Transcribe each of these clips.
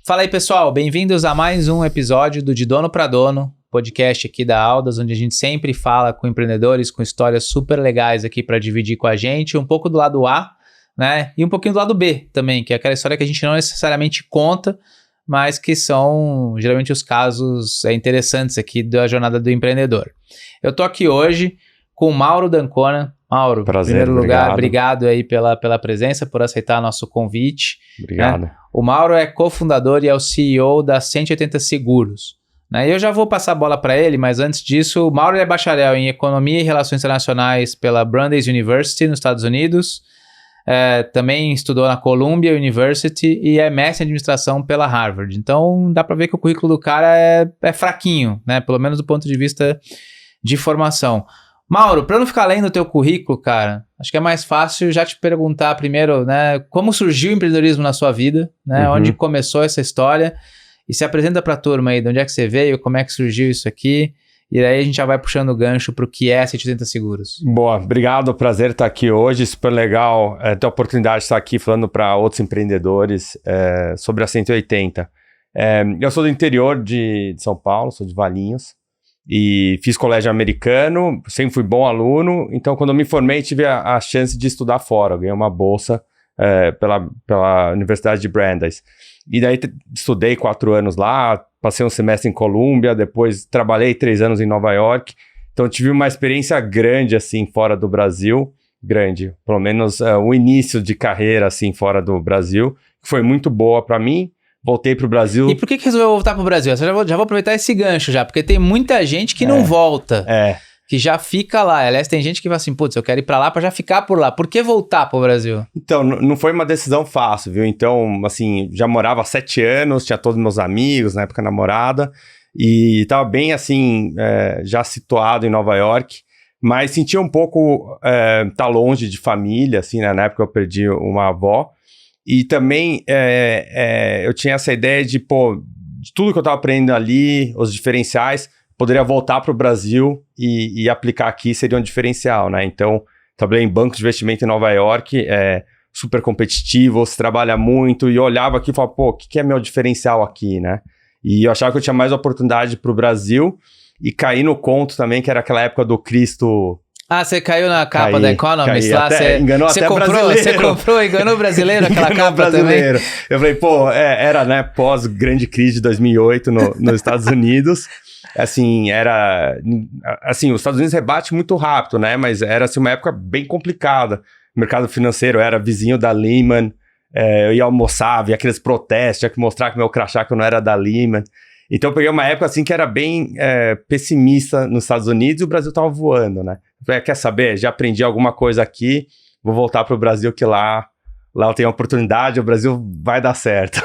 Fala aí, pessoal, bem-vindos a mais um episódio do De Dono para Dono, podcast aqui da Audas, onde a gente sempre fala com empreendedores, com histórias super legais aqui para dividir com a gente, um pouco do lado A, né, e um pouquinho do lado B também, que é aquela história que a gente não necessariamente conta, mas que são geralmente os casos interessantes aqui da jornada do empreendedor. Eu tô aqui hoje com o Mauro d'Ancona. Mauro, prazer, em primeiro lugar, obrigado aí pela presença, por aceitar nosso convite. Obrigado. Né? O Mauro é cofundador e é o CEO da 180 Seguros. Né? E eu já vou passar a bola para ele, mas antes disso, o Mauro é bacharel em Economia e Relações Internacionais pela Brandeis University, nos Estados Unidos. Também estudou na Columbia University e é mestre em Administração pela Harvard. Então, dá para ver que o currículo do cara é fraquinho, né? Pelo menos do ponto de vista de formação. Mauro, para não ficar lendo o teu currículo, cara, acho que é mais fácil já te perguntar primeiro, né, como surgiu o empreendedorismo na sua vida, né, onde começou essa história, e se apresenta para a turma aí, de onde é que você veio, como é que surgiu isso aqui, e aí a gente já vai puxando o gancho para o que é 180 Seguros. Boa, obrigado, prazer estar aqui hoje, super legal ter a oportunidade de estar aqui falando para outros empreendedores sobre a 180. Eu sou do interior de São Paulo, sou de Valinhos, e fiz colégio americano, sempre fui bom aluno, então quando eu me formei tive a chance de estudar fora, eu ganhei uma bolsa pela Universidade de Brandeis, e daí estudei 4 anos lá, passei um semestre em Colômbia, depois trabalhei 3 anos em Nova York, então tive uma experiência grande assim fora do Brasil, grande, pelo menos o início de carreira assim fora do Brasil, que foi muito boa para mim. Voltei pro Brasil. E por que resolveu voltar pro Brasil? Já vou aproveitar esse gancho já, porque tem muita gente que não volta, que já fica lá. Aliás, tem gente que fala assim, putz, eu quero ir pra lá pra já ficar por lá. Por que voltar pro Brasil? Então, não foi uma decisão fácil, viu? Então, assim, já morava há 7 anos, tinha todos meus amigos, na época namorada, e tava bem, assim, já situado em Nova York, mas sentia um pouco tá longe de família, assim, né? Na época eu perdi uma avó. E também eu tinha essa ideia de tudo que eu estava aprendendo ali, os diferenciais, poderia voltar para o Brasil e aplicar aqui seria um diferencial, né? Então, trabalhei em banco de investimento em Nova York, super competitivo, se trabalha muito, e eu olhava aqui e falava, o que é meu diferencial aqui, né? E eu achava que eu tinha mais oportunidade para o Brasil e caí no conto também, que era aquela época do Cristo... Ah, você caiu na capa da Economist lá? Enganou até brasileiro. Você comprou, enganou o brasileiro aquela capa brasileiro também? Eu falei, era, né, pós-grande crise de 2008 nos Estados Unidos. Assim, os Estados Unidos rebate muito rápido, né, mas era, assim, uma época bem complicada. O mercado financeiro era vizinho da Lehman, eu ia almoçar, via aqueles protestos, tinha que mostrar que meu crachá que eu não era da Lehman. Então eu peguei uma época assim que era bem pessimista nos Estados Unidos e o Brasil tava voando, né? Eu falei, quer saber? Já aprendi alguma coisa aqui, vou voltar pro Brasil que lá eu tenho oportunidade, o Brasil vai dar certo.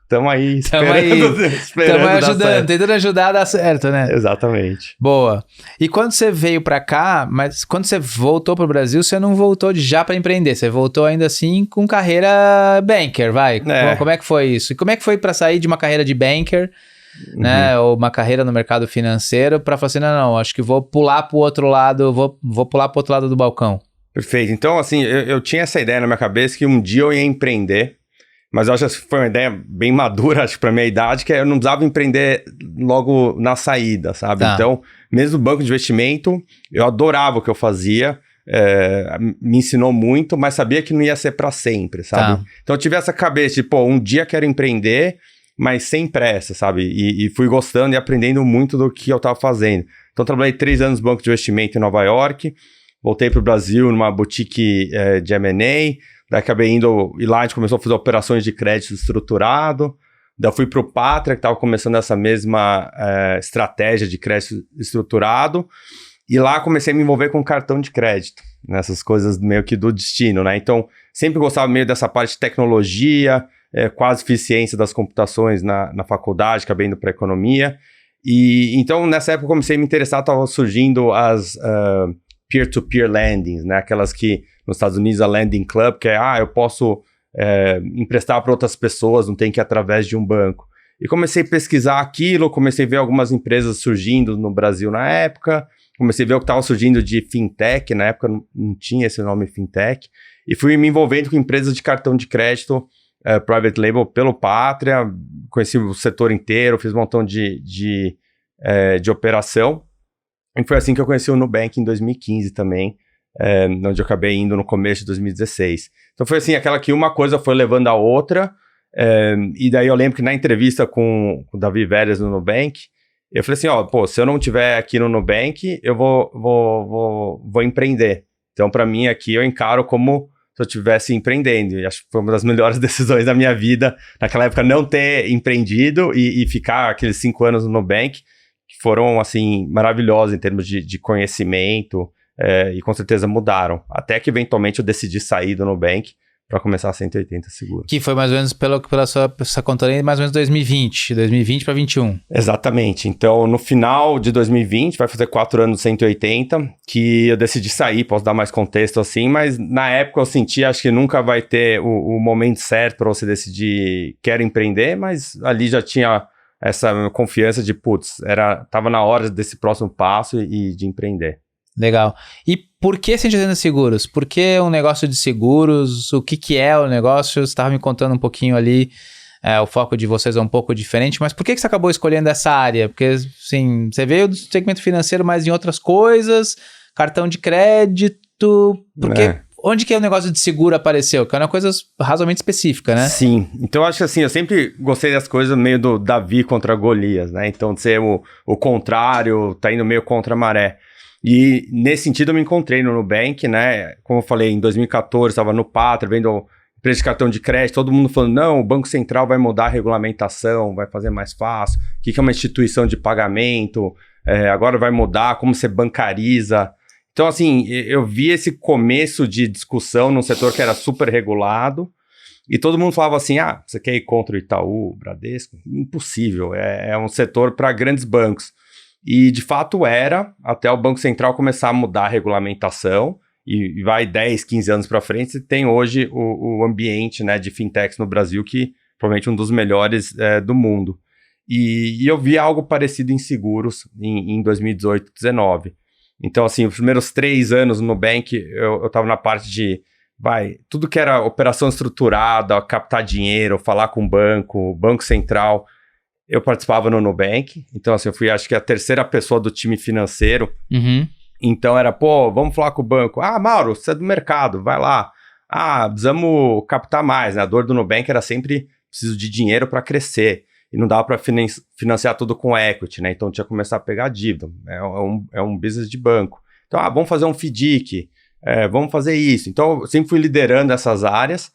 Tamo aí esperando ajudando, tentando ajudar a dar certo, né? Exatamente. Boa. E quando você veio pra cá, mas quando você voltou pro Brasil, você não voltou já pra empreender, você voltou ainda assim com carreira banker, vai? Como é que foi isso? E como é que foi pra sair de uma carreira de banker, né, ou uma carreira no mercado financeiro, para falar assim, não, acho que vou pular pro outro lado, vou pular pro outro lado do balcão. Perfeito. Então, assim, eu tinha essa ideia na minha cabeça que um dia eu ia empreender, mas eu acho que foi uma ideia bem madura, acho que pra minha idade, que eu não precisava empreender logo na saída, sabe? Tá. Então, mesmo no banco de investimento, eu adorava o que eu fazia, me ensinou muito, mas sabia que não ia ser pra sempre, sabe? Tá. Então, eu tive essa cabeça de, um dia quero empreender, mas sem pressa, sabe? E fui gostando e aprendendo muito do que eu estava fazendo. Então, trabalhei 3 anos no banco de investimento em Nova York, voltei para o Brasil numa boutique de M&A, daí acabei indo, e lá a gente começou a fazer operações de crédito estruturado, daí eu fui para o Pátria, que estava começando essa mesma estratégia de crédito estruturado, e lá comecei a me envolver com cartão de crédito, nessas coisas meio que do destino, né? Então, sempre gostava meio dessa parte de tecnologia, quase eficiência das computações na faculdade, acabei indo para economia. E então, nessa época, eu comecei a me interessar, estavam surgindo as peer-to-peer lendings, né? Aquelas que nos Estados Unidos a Lending Club, que eu posso emprestar para outras pessoas, não tem que ir através de um banco. E comecei a pesquisar aquilo, comecei a ver algumas empresas surgindo no Brasil na época, comecei a ver o que estava surgindo de fintech, na época não tinha esse nome fintech, e fui me envolvendo com empresas de cartão de crédito, private label pelo Pátria, conheci o setor inteiro, fiz um montão de operação. E foi assim que eu conheci o Nubank em 2015 também, onde eu acabei indo no começo de 2016. Então foi assim, aquela que uma coisa foi levando a outra, e daí eu lembro que na entrevista com o Davi Vélez no Nubank, eu falei assim, se eu não estiver aqui no Nubank, eu vou empreender. Então, para mim, aqui eu encaro como se eu estivesse empreendendo. E acho que foi uma das melhores decisões da minha vida, naquela época, não ter empreendido e ficar aqueles 5 anos no Nubank, que foram, assim, maravilhosos em termos de conhecimento, e com certeza mudaram. Até que, eventualmente, eu decidi sair do Nubank para começar a 180 Seguros. Que foi mais ou menos, pela sua conta aí, mais ou menos 2020 para 2021. Exatamente. Então, no final de 2020, vai fazer 4 anos de 180, que eu decidi sair, posso dar mais contexto assim, mas na época eu senti, acho que nunca vai ter o momento certo para você decidir, quero empreender, mas ali já tinha essa confiança de, tava na hora desse próximo passo e de empreender. Legal. E por que 180 Seguros? Por que um negócio de seguros? O que é o negócio? Você estava me contando um pouquinho ali, o foco de vocês é um pouco diferente, mas por que você acabou escolhendo essa área? Porque, assim, você veio do segmento financeiro, mas em outras coisas, cartão de crédito, onde que o negócio de seguro apareceu? Que é uma coisa razoavelmente específica, né? Sim. Então, eu acho que assim, eu sempre gostei das coisas meio do Davi contra Golias, né? Então, de ser o contrário, tá indo meio contra a maré. E nesse sentido eu me encontrei no Nubank, né? Como eu falei, em 2014 estava no Pátria, vendo preço de cartão de crédito, todo mundo falando, não, o Banco Central vai mudar a regulamentação, vai fazer mais fácil, o que é uma instituição de pagamento, agora vai mudar, como você bancariza. Então, assim, eu vi esse começo de discussão num setor que era super regulado, e todo mundo falava assim, você quer ir contra o Itaú, o Bradesco? Impossível, é um setor para grandes bancos. E, de fato, era, até o Banco Central começar a mudar a regulamentação, e vai 10, 15 anos para frente, e tem hoje o ambiente, né, de fintechs no Brasil, que provavelmente um dos melhores do mundo. E eu vi algo parecido em seguros em 2018, 2019. Então, assim, os primeiros 3 anos no Nubank, eu estava na parte de, tudo que era operação estruturada, captar dinheiro, falar com o Banco Central, eu participava no Nubank, então assim, eu fui acho que a terceira pessoa do time financeiro, Então era, vamos falar com o banco, Mauro, você é do mercado, vai lá, precisamos captar mais, né? A dor do Nubank era sempre, preciso de dinheiro para crescer, e não dava para financiar tudo com equity, né? Então tinha que começar a pegar dívida, é um business de banco. Então, vamos fazer um FDIC, vamos fazer isso. Então eu sempre fui liderando essas áreas,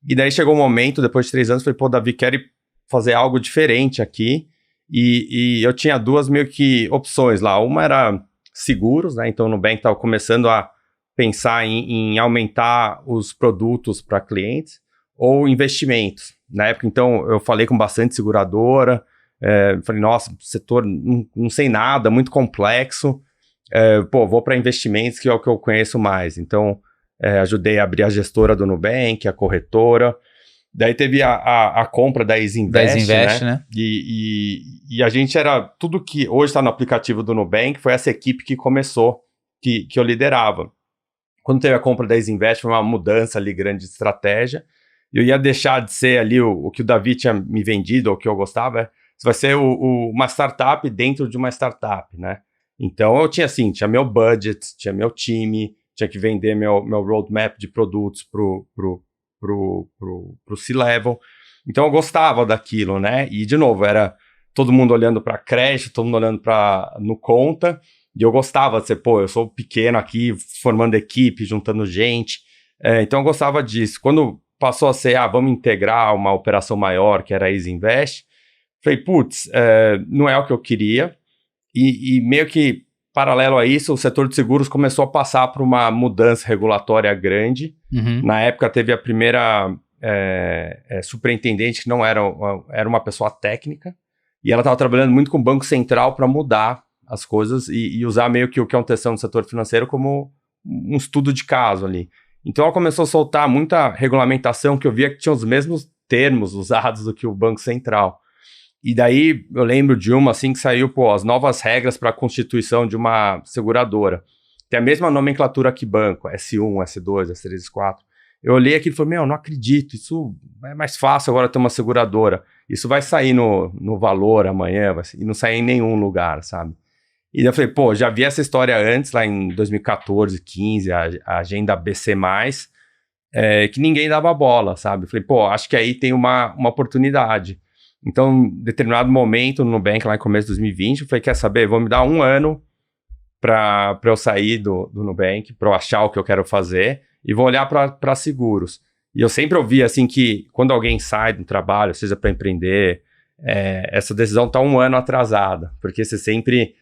e daí chegou um momento, depois de 3 anos, falei, Davi, quero ir fazer algo diferente aqui, e eu tinha 2 meio que opções lá, uma era seguros, né, então o Nubank estava começando a pensar em aumentar os produtos para clientes, ou investimentos, na época então eu falei com bastante seguradora, falei, nossa, setor não sei nada, muito complexo, vou para investimentos que é o que eu conheço mais, então ajudei a abrir a gestora do Nubank, a corretora. Daí teve a compra da EasyInvest, né? E a gente era... Tudo que hoje está no aplicativo do Nubank foi essa equipe que começou, que eu liderava. Quando teve a compra da EasyInvest, foi uma mudança ali grande de estratégia. Eu ia deixar de ser ali o que o Davi tinha me vendido, ou o que eu gostava. Isso vai ser uma startup dentro de uma startup, né? Então eu tinha assim, tinha meu budget, tinha meu time, tinha que vender meu roadmap de produtos pro C-Level, então eu gostava daquilo, né, e de novo, era todo mundo olhando para crédito, todo mundo olhando no conta, e eu gostava de ser, eu sou pequeno aqui, formando equipe, juntando gente, então eu gostava disso. Quando passou a ser, vamos integrar uma operação maior, que era a EasyInvest, falei, não é o que eu queria, e meio que paralelo a isso, o setor de seguros começou a passar por uma mudança regulatória grande. Na época teve a primeira superintendente que não era uma pessoa técnica, e ela estava trabalhando muito com o Banco Central para mudar as coisas e usar meio que o que aconteceu no setor financeiro como um estudo de caso ali. Então ela começou a soltar muita regulamentação que eu via que tinha os mesmos termos usados do que o Banco Central. E daí eu lembro de uma assim que saiu, as novas regras para a constituição de uma seguradora. Tem a mesma nomenclatura que banco, S1, S2, S3, S4. Eu olhei aquilo e falei, não acredito, isso é mais fácil agora ter uma seguradora. isso vai sair no Valor amanhã, e não sair em nenhum lugar, sabe? E daí eu falei, pô, já vi essa história antes, lá em 2014, 15, a agenda BC+, que ninguém dava bola, sabe? Eu falei, pô, acho que aí tem uma oportunidade. Então, em determinado momento no Nubank, lá em começo de 2020, eu falei, quer saber, vou me dar 1 ano para eu sair do Nubank, para eu achar o que eu quero fazer, e vou olhar para seguros. E eu sempre ouvi, assim, que quando alguém sai do trabalho, seja para empreender, essa decisão tá 1 ano atrasada, porque você sempre,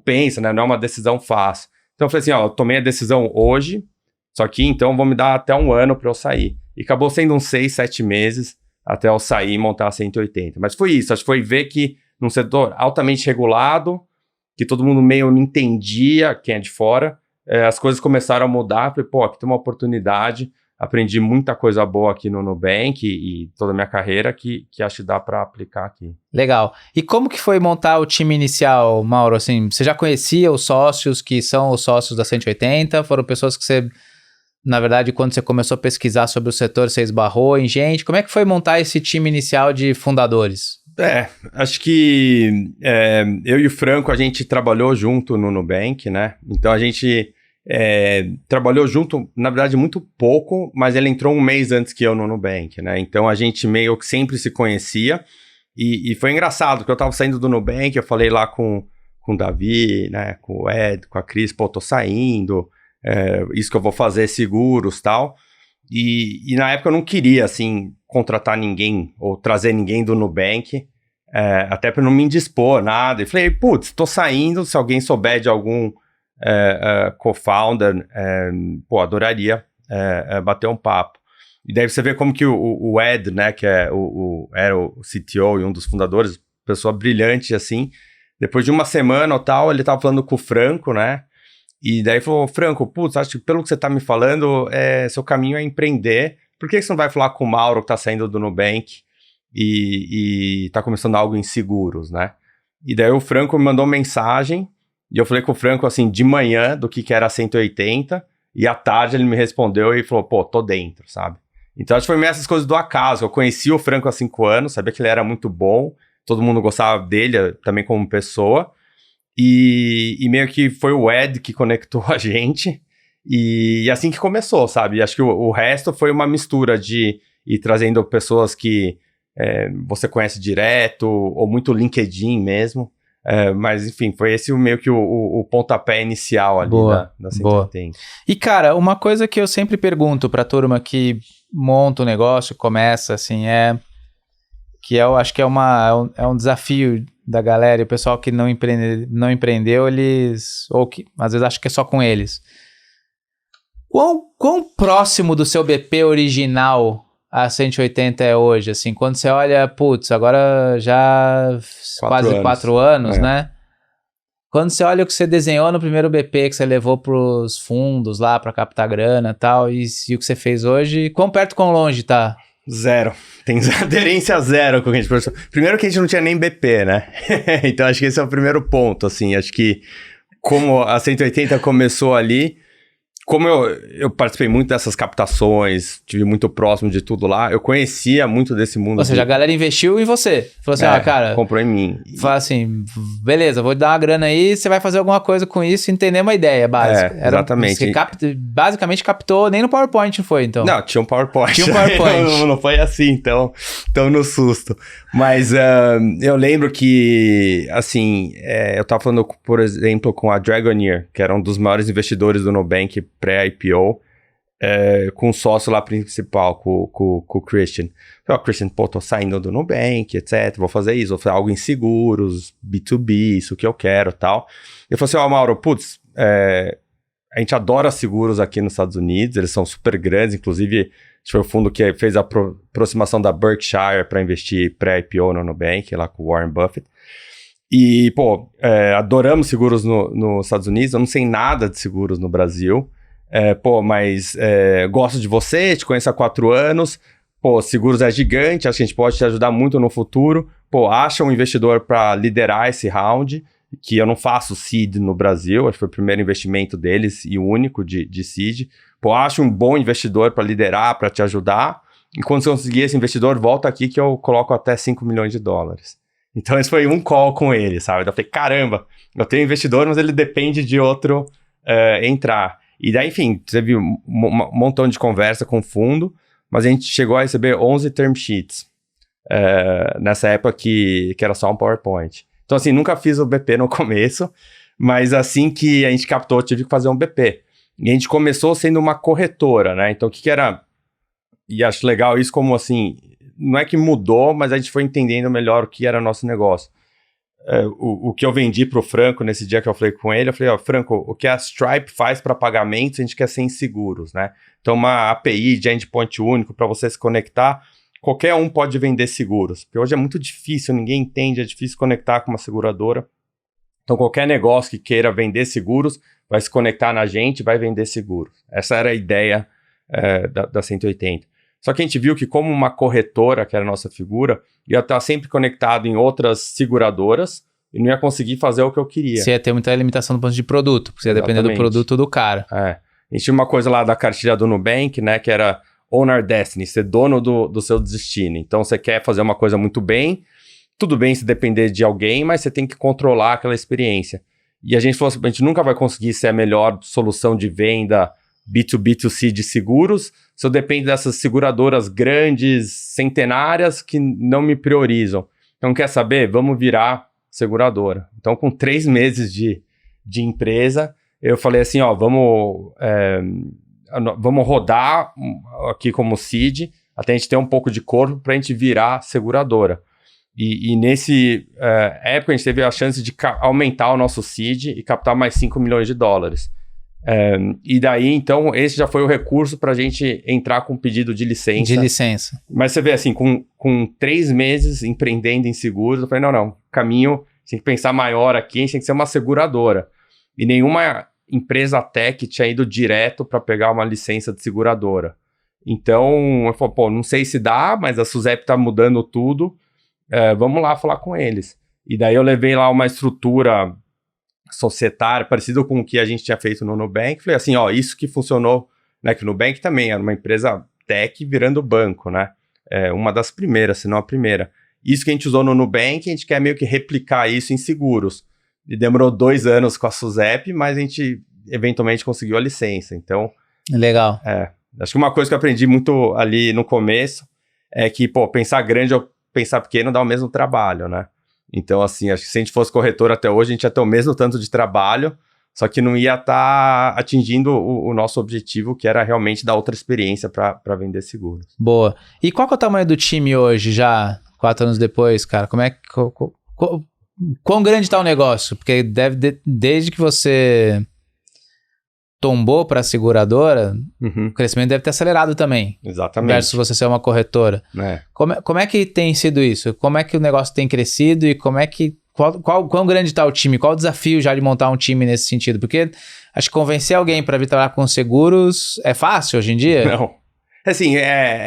pensa, né? Não é uma decisão fácil. Então eu falei assim, eu tomei a decisão hoje, só que então vou me dar até 1 ano para eu sair. E acabou sendo uns 6, 7 meses até eu sair e montar a 180. Mas foi isso, acho que foi ver que num setor altamente regulado, que todo mundo meio não entendia, quem é de fora, as coisas começaram a mudar. Falei, aqui tem uma oportunidade, aprendi muita coisa boa aqui no Nubank e toda a minha carreira que acho que dá para aplicar aqui. Legal. E como que foi montar o time inicial, Mauro? Assim, você já conhecia os sócios que são os sócios da 180? Foram pessoas que você, na verdade, quando você começou a pesquisar sobre o setor, você esbarrou em gente? Como é que foi montar esse time inicial de fundadores? Acho que eu e o Franco, a gente trabalhou junto no Nubank, né? Então a gente trabalhou junto, na verdade, muito pouco, mas ele entrou 1 mês antes que eu no Nubank, né? Então a gente meio que sempre se conhecia e foi engraçado, porque eu tava saindo do Nubank, eu falei lá com o Davi, né? Com o Ed, com a Cris, tô saindo, isso que eu vou fazer, seguros e tal. E na época eu não queria, assim, contratar ninguém ou trazer ninguém do Nubank, até para não me indispor, nada. E falei, tô saindo, se alguém souber de algum co-founder, adoraria bater um papo. E daí você vê como que o Ed, né, que era o CTO e um dos fundadores, pessoa brilhante, assim, depois de 1 semana ou tal, ele tava falando com o Franco, né, e daí falou, Franco, acho que pelo que você tá me falando, seu caminho é empreender. Por que você não vai falar com o Mauro, que tá saindo do Nubank e tá começando algo em seguros, né? E daí o Franco me mandou mensagem, e eu falei com o Franco, assim, de manhã, do que era 180, e à tarde ele me respondeu e falou, tô dentro, sabe? Então acho que foi meio essas coisas do acaso. Eu conheci o Franco há 5 anos, sabia que ele era muito bom, todo mundo gostava dele também como pessoa, e meio que foi o Ed que conectou a gente, e assim que começou, sabe? Acho que o resto foi uma mistura de ir trazendo pessoas que você conhece direto, ou muito LinkedIn mesmo, mas enfim, foi esse meio que o pontapé inicial ali da 180. E cara, uma coisa que eu sempre pergunto pra turma que monta o negócio, começa assim, que eu acho que é um desafio da galera, e o pessoal que não empreendeu, eles, ou que às vezes acho que é só com eles. Quão próximo do seu BP original a 180 é hoje? Assim, quando você olha, agora já quase 4 anos, né? Quando você olha o que você desenhou no primeiro BP, que você levou pros fundos lá pra captar grana e tal, e o que você fez hoje, quão perto, quão longe tá? 0. Tem aderência 0 com o que a gente professor. Primeiro que a gente não tinha nem BP, né? Então acho que esse é o primeiro ponto, assim. Acho que como a 180 começou ali, como eu participei muito dessas captações, tive muito próximo de tudo lá, eu conhecia muito desse mundo. Ou seja, a galera investiu em você. Falou assim, cara... Comprou em mim. Fala assim, beleza, vou te dar uma grana aí, você vai fazer alguma coisa com isso e entender uma ideia básica. Exatamente. Você basicamente captou, nem no PowerPoint não foi, então. Não, tinha um PowerPoint. Não foi assim, então no susto. Mas eu lembro que, assim, eu tava falando, por exemplo, com a Dragoneer, que era um dos maiores investidores do Nubank pré-IPO, com o sócio lá principal, com o Christian. Christian, tô saindo do Nubank, etc, vou fazer isso, vou fazer algo em seguros, B2B, isso que eu quero e tal. Eu falei assim, Mauro, a gente adora seguros aqui nos Estados Unidos, eles são super grandes, inclusive foi o fundo que fez a aproximação da Berkshire para investir pré-IPO no Nubank, lá com o Warren Buffett. E, adoramos seguros nos Estados Unidos, eu não sei nada de seguros no Brasil, mas gosto de você, te conheço há 4 anos, seguros é gigante, acho que a gente pode te ajudar muito no futuro, acha um investidor para liderar esse round, que eu não faço seed no Brasil, acho que foi o primeiro investimento deles e o único de seed, acha um bom investidor para liderar, para te ajudar, e quando você conseguir esse investidor, volta aqui que eu coloco até 5 milhões de dólares. Então, esse foi um call com ele, sabe? Eu falei, caramba, eu tenho investidor, mas ele depende de outro entrar. E daí, enfim, teve um montão de conversa com o fundo, mas a gente chegou a receber 11 term sheets nessa época que era só um PowerPoint. Então, assim, nunca fiz o BP no começo, mas assim que a gente captou, tive que fazer um BP. E a gente começou sendo uma corretora, né? Então, o que era... E acho legal isso como, assim, não é que mudou, mas a gente foi entendendo melhor o que era nosso negócio. O que eu vendi para o Franco nesse dia que eu falei com ele, eu falei, Franco, o que a Stripe faz para pagamentos, a gente quer ser inseguros, né? Então, uma API de endpoint único para você se conectar, qualquer um pode vender seguros. Porque hoje é muito difícil, ninguém entende, é difícil conectar com uma seguradora. Então, qualquer negócio que queira vender seguros, vai se conectar na gente, vai vender seguros. Essa era a ideia da 180. Só que a gente viu que como uma corretora, que era a nossa figura, ia estar sempre conectado em outras seguradoras e não ia conseguir fazer o que eu queria. Você ia ter muita limitação do ponto de produto, porque você ia depender do produto do cara. A gente tinha uma coisa lá da cartilha do Nubank, né, que era Own Our Destiny, ser dono do seu destino. Então, você quer fazer uma coisa muito bem, tudo bem se depender de alguém, mas você tem que controlar aquela experiência. E a gente falou assim, a gente nunca vai conseguir ser a melhor solução de venda B2B2C de seguros, se eu dependo dessas seguradoras grandes, centenárias, que não me priorizam. Então, quer saber? Vamos virar seguradora. Então, com 3 meses de empresa, eu falei assim, vamos rodar aqui como seed, até a gente ter um pouco de corpo para a gente virar seguradora. E nesse época, a gente teve a chance de aumentar o nosso seed e captar mais 5 milhões de dólares. E daí, então, esse já foi o recurso para a gente entrar com pedido de licença. De licença. Mas você vê assim, com 3 meses empreendendo em seguros, eu falei, não, caminho, tem que pensar maior aqui, a gente tem que ser uma seguradora. E nenhuma empresa tech tinha ido direto para pegar uma licença de seguradora. Então, eu falei, não sei se dá, mas a SUSEP está mudando tudo, vamos lá falar com eles. E daí eu levei lá uma estrutura societária, parecido com o que a gente tinha feito no Nubank. Falei assim, isso que funcionou, né? Que o Nubank também era uma empresa tech virando banco, né? Uma das primeiras, se não a primeira. Isso que a gente usou no Nubank, a gente quer meio que replicar isso em seguros. E demorou 2 anos com a SUSEP, mas a gente eventualmente conseguiu a licença. Então... Legal. Acho que uma coisa que eu aprendi muito ali no começo é que, pensar grande ou pensar pequeno dá o mesmo trabalho, né? Então, assim, acho que se a gente fosse corretor até hoje, a gente ia ter o mesmo tanto de trabalho, só que não ia estar atingindo o nosso objetivo, que era realmente dar outra experiência para vender seguros. Boa. E qual que é o tamanho do time hoje, já 4 anos depois, cara? Como é que... Quão grande está o negócio? Porque desde que você tombou para a seguradora, o crescimento deve ter acelerado também. Exatamente. Versus você ser uma corretora. Como é que tem sido isso? Como é que o negócio tem crescido e como é que... Quão grande está o time? Qual o desafio já de montar um time nesse sentido? Porque acho que convencer alguém para vir trabalhar com seguros é fácil hoje em dia? Não. Assim,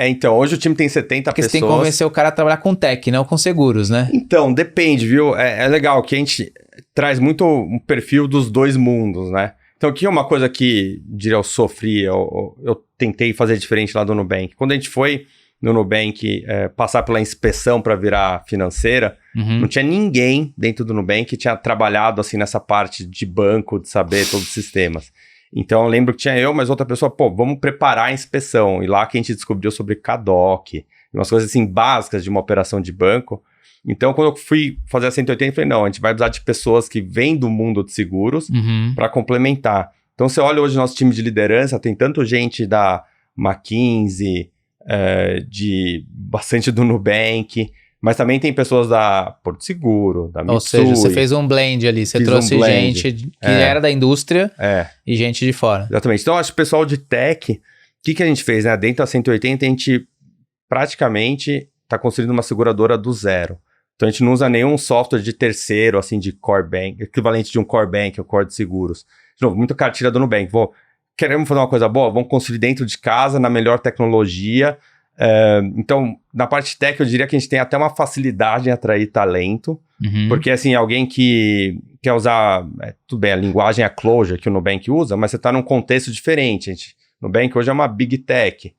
então, hoje o time tem 70 Porque pessoas. Você tem que convencer o cara a trabalhar com tech, não com seguros, né? Então, depende, viu? É legal que a gente traz muito um perfil dos dois mundos, né? Então, aqui é uma coisa que, diria, eu sofri, eu tentei fazer diferente lá do Nubank. Quando a gente foi no Nubank passar pela inspeção para virar financeira, não tinha ninguém dentro do Nubank que tinha trabalhado assim nessa parte de banco, de saber todos os sistemas. Então, eu lembro que tinha eu, mas outra pessoa, vamos preparar a inspeção. E lá que a gente descobriu sobre CADOC, umas coisas assim básicas de uma operação de banco. Então, quando eu fui fazer a 180, eu falei, não, a gente vai precisar de pessoas que vêm do mundo de seguros para complementar. Então, você olha hoje o nosso time de liderança, tem tanto gente da McKinsey, bastante do Nubank, mas também tem pessoas da Porto Seguro, da Mitsui. Ou seja, você fez um blend ali, você trouxe gente que era da indústria e gente de fora. Exatamente. Então, acho que o pessoal de tech, o que a gente fez, né? Dentro da 180, a gente praticamente está construindo uma seguradora do zero. Então, a gente não usa nenhum software de terceiro, assim, de core bank, equivalente de um core bank, ou core de seguros. De novo, muita cartilha do Nubank. Queremos fazer uma coisa boa? Vamos construir dentro de casa, na melhor tecnologia. Então, na parte tech, eu diria que a gente tem até uma facilidade em atrair talento. Porque, assim, alguém que quer usar, tudo bem, a linguagem é a Clojure que o Nubank usa, mas você está num contexto diferente. O Nubank hoje é uma big tech.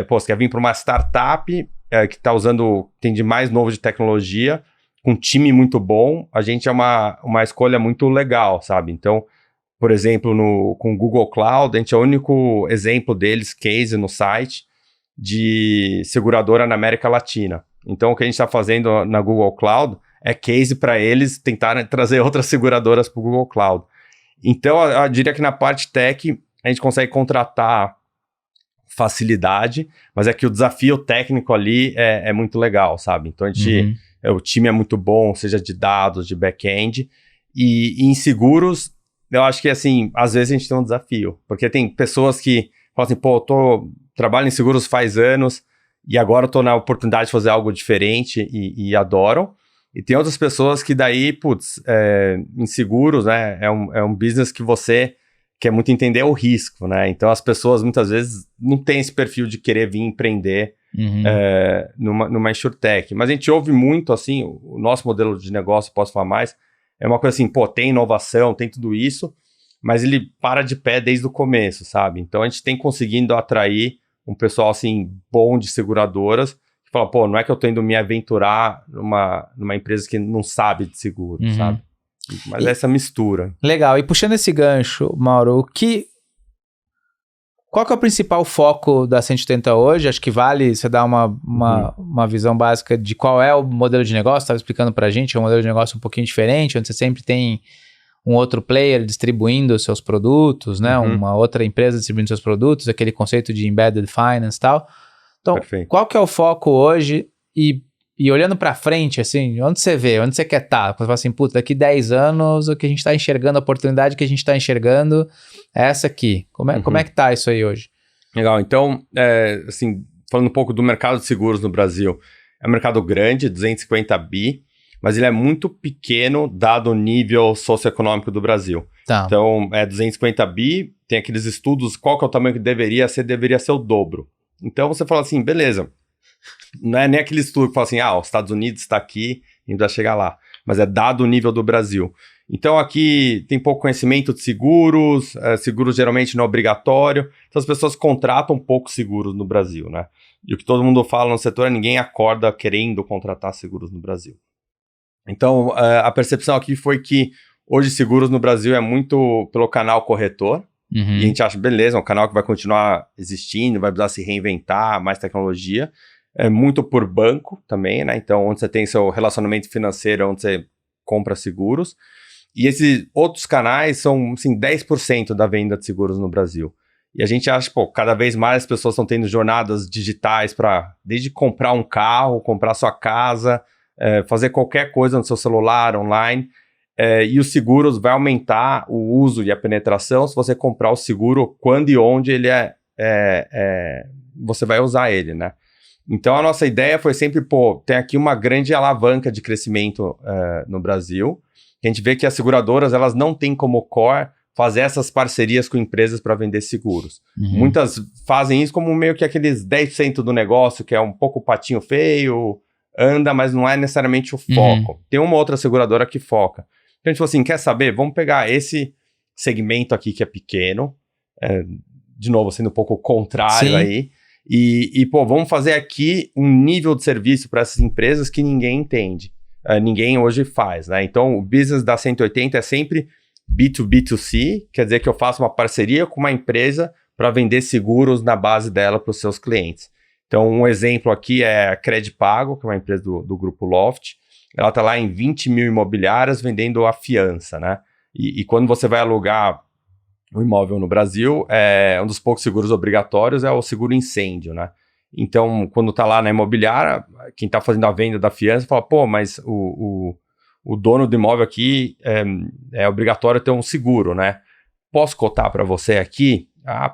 Você quer vir para uma startup que está usando, tem de mais novo de tecnologia, com um time muito bom, a gente é uma escolha muito legal, sabe? Então, por exemplo, com o Google Cloud, a gente é o único exemplo deles, case no site, de seguradora na América Latina. Então, o que a gente está fazendo na Google Cloud é case para eles tentarem trazer outras seguradoras para o Google Cloud. Então, eu diria que na parte tech, a gente consegue contratar facilidade, mas é que o desafio técnico ali é muito legal, sabe? Então, o time é muito bom, seja de dados, de back-end, e em seguros, eu acho que, assim, às vezes a gente tem um desafio, porque tem pessoas que falam assim, pô, trabalho em seguros faz anos, e agora eu tô na oportunidade de fazer algo diferente e adoram. E tem outras pessoas que daí, em seguros, né, é um business que você quer muito entender o risco, né? Então as pessoas muitas vezes não têm esse perfil de querer vir empreender numa insurtech. Mas a gente ouve muito, assim, o nosso modelo de negócio, posso falar mais, é uma coisa assim, tem inovação, tem tudo isso, mas ele para de pé desde o começo, sabe? Então a gente tem conseguindo atrair um pessoal, assim, bom de seguradoras, que fala, não é que eu tô indo me aventurar numa empresa que não sabe de seguro, sabe? Mas essa mistura. Legal. E puxando esse gancho, Mauro, qual que é o principal foco da 180 hoje? Acho que vale você dar uma visão básica de qual é o modelo de negócio. Estava explicando pra gente, é um modelo de negócio um pouquinho diferente, onde você sempre tem um outro player distribuindo os seus produtos, né? Uma outra empresa distribuindo seus produtos, aquele conceito de embedded finance e tal. Então, perfeito. Qual que é o foco hoje? E olhando pra frente, assim, onde você vê, onde você quer estar? Quando você fala assim, daqui 10 anos, o que a gente tá enxergando, a oportunidade que a gente tá enxergando é essa aqui. Como é que tá isso aí hoje? Legal, então, assim, falando um pouco do mercado de seguros no Brasil, é um mercado grande, 250 bi, mas ele é muito pequeno dado o nível socioeconômico do Brasil. Tá. Então, 250 bi, tem aqueles estudos, qual que é o tamanho que deveria ser o dobro. Então, você fala assim, beleza, não é nem aquele estudo que fala assim, os Estados Unidos está aqui, a gente vai chegar lá, mas é dado o nível do Brasil. Então, aqui tem pouco conhecimento de seguros, seguros geralmente não é obrigatório, então as pessoas contratam pouco seguros no Brasil, né? E o que todo mundo fala no setor é ninguém acorda querendo contratar seguros no Brasil. Então, a percepção aqui foi que hoje seguros no Brasil é muito pelo canal corretor, e a gente acha, beleza, é um canal que vai continuar existindo, vai precisar se reinventar, mais tecnologia, é muito por banco também, né? Então, onde você tem seu relacionamento financeiro, onde você compra seguros, e esses outros canais são, assim, 10% da venda de seguros no Brasil. E a gente acha, cada vez mais as pessoas estão tendo jornadas digitais para, desde comprar um carro, comprar sua casa, fazer qualquer coisa no seu celular, online, e os seguros vai aumentar o uso e a penetração se você comprar o seguro quando e onde ele você vai usar ele, né? Então a nossa ideia foi sempre, tem aqui uma grande alavanca de crescimento no Brasil. A gente vê que as seguradoras, elas não têm como core fazer essas parcerias com empresas para vender seguros. Muitas fazem isso como meio que aqueles 10% do negócio, que é um pouco patinho feio, anda, mas não é necessariamente o foco. Tem uma outra seguradora que foca. Então a gente falou assim, quer saber? Vamos pegar esse segmento aqui que é pequeno, de novo, sendo um pouco o contrário. Sim. Aí, e vamos fazer aqui um nível de serviço para essas empresas que ninguém entende. Ninguém hoje faz, né? Então o business da 180 é sempre B2B2C, quer dizer que eu faço uma parceria com uma empresa para vender seguros na base dela para os seus clientes. Então, um exemplo aqui é a Credipago, que é uma empresa do grupo Loft. Ela está lá em 20 mil imobiliárias vendendo a fiança, né? E quando você vai alugar um imóvel no Brasil, um dos poucos seguros obrigatórios é o seguro incêndio, né? Então, quando está lá na imobiliária, quem está fazendo a venda da fiança fala, mas o dono do imóvel aqui é obrigatório ter um seguro, né? Posso cotar para você aqui?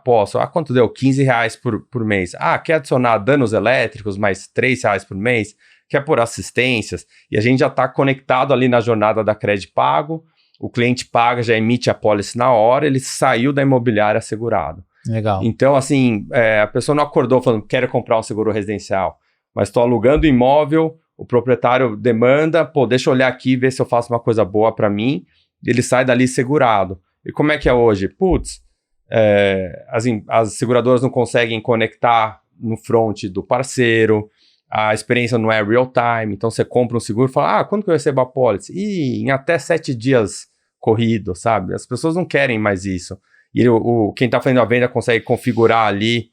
Posso. Quanto deu? R$15 por mês. Quer adicionar danos elétricos mais R$3 por mês? Quer por assistências? E a gente já está conectado ali na jornada da Credipago, o cliente paga, já emite a pólice na hora, ele saiu da imobiliária segurado. Legal. Então, assim, a pessoa não acordou falando, quero comprar um seguro residencial, mas estou alugando imóvel, o proprietário demanda, deixa eu olhar aqui e ver se eu faço uma coisa boa para mim, e ele sai dali segurado. E como é que é hoje? As seguradoras não conseguem conectar no front do parceiro, a experiência não é real time, então você compra um seguro e fala, quando que eu recebo a pólice? Em até 7 dias corrido, sabe? As pessoas não querem mais isso. E quem está fazendo a venda consegue configurar ali